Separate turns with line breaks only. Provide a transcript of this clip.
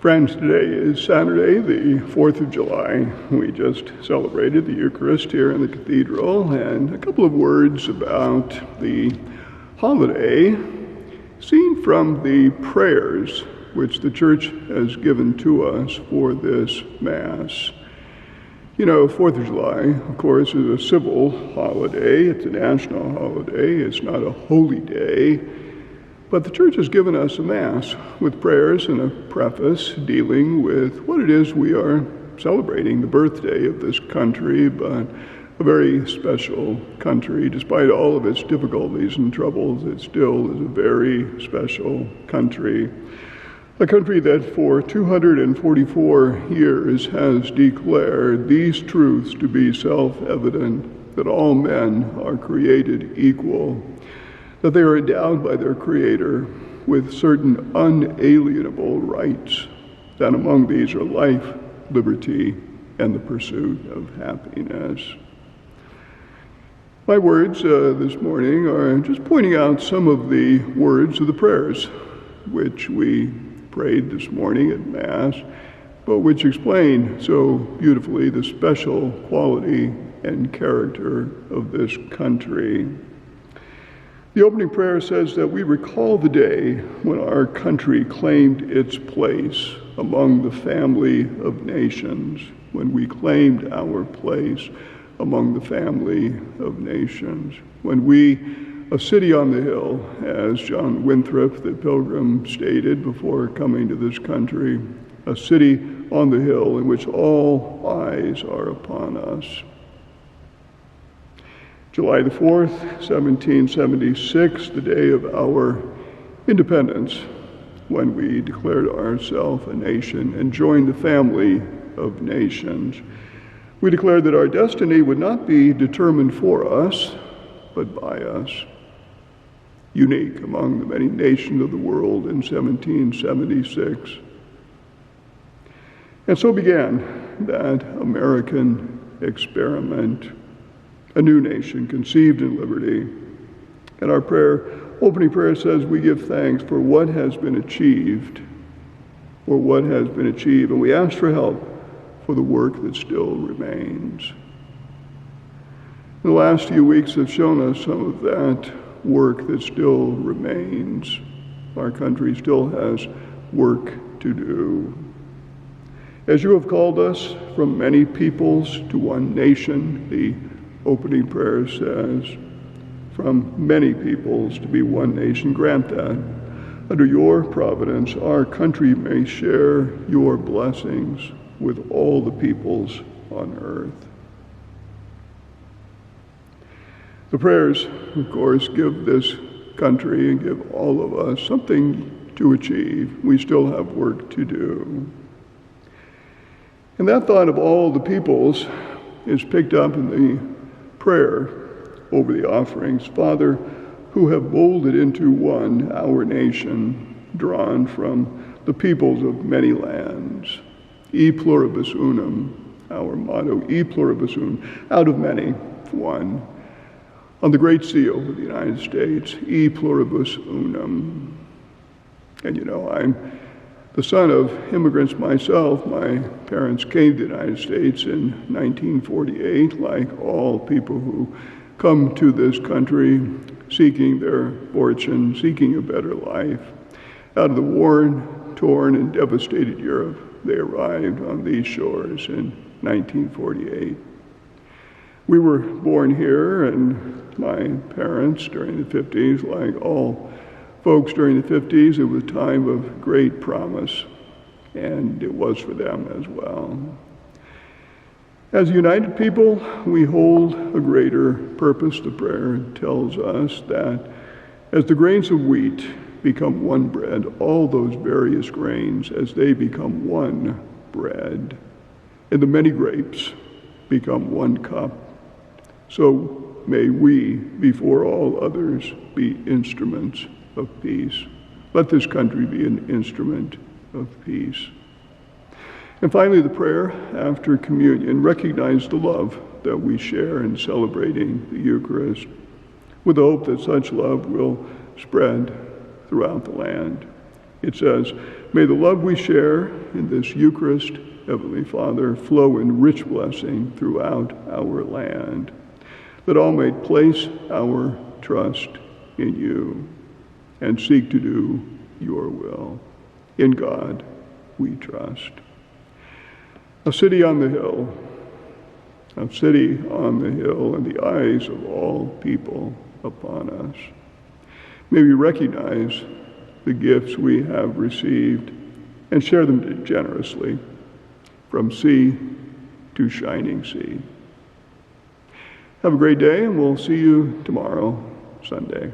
Friends, today is Saturday, the 4th of July. We just celebrated the Eucharist here in the cathedral, and a couple of words about the holiday seen from the prayers which the Church has given to us for this Mass. You know, 4th of July, of course, is a civil holiday. It's a national holiday. It's not a holy day. But the Church has given us a Mass with prayers and a preface dealing with what it is we are celebrating, the birthday of this country, but a very special country. Despite all of its difficulties and troubles, it still is a very special country. A country that for 244 years has declared these truths to be self-evident, that all men are created equal, that they are endowed by their Creator with certain unalienable rights, that among these are life, liberty, and the pursuit of happiness. My words this morning are just pointing out some of the words of the prayers which we prayed this morning at Mass, but which explain so beautifully the special quality and character of this country. The opening prayer says that we recall the day when our country claimed its place among the family of nations, when we claimed our place among the family of nations, when we, a city on the hill, as John Winthrop, the pilgrim, stated before coming to this country, a city on the hill in which all eyes are upon us. July the 4th, 1776, the day of our independence, when we declared ourselves a nation and joined the family of nations. We declared that our destiny would not be determined for us, but by us. Unique among the many nations of the world in 1776. And so began that American experiment, a new nation conceived in liberty. And our opening prayer says we give thanks for what has been achieved, and we ask for help for the work that still remains. The last few weeks have shown us some of that work that still remains. Our country still has work to do. As you have called us from many peoples to one nation, the opening prayer says, from many peoples to be one nation, grant that under your providence our country may share your blessings with all the peoples on earth. The prayers, of course, give this country and give all of us something to achieve. We still have work to do. And that thought of all the peoples is picked up in the prayer over the offerings. Father, who have molded into one our nation, drawn from the peoples of many lands. E pluribus unum, our motto, e pluribus unum, out of many, one. On the Great Seal of the United States, e pluribus unum. And you know, I'm the son of immigrants myself. My parents came to the United States in 1948, like all people who come to this country seeking their fortune, seeking a better life. Out of the worn, torn, and devastated Europe, they arrived on these shores in 1948. We were born here, and my parents during the 50s, like all folks during the 50s, it was a time of great promise, and it was for them as well. As a united people, we hold a greater purpose. The prayer tells us that as the grains of wheat become one bread, all those various grains, as they become one bread, and the many grapes become one cup, so may we, before all others, be instruments of peace. Let this country be an instrument of peace. And finally, the prayer after communion, recognize the love that we share in celebrating the Eucharist, with the hope that such love will spread throughout the land. It says, May the love we share in this Eucharist, Heavenly Father, flow in rich blessing throughout our land, that all may place our trust in you and seek to do your will. In God we trust. A city on the hill, a city on the hill, and the eyes of all people upon us. May we recognize the gifts we have received and share them generously from sea to shining sea. Have a great day, and we'll see you tomorrow, Sunday.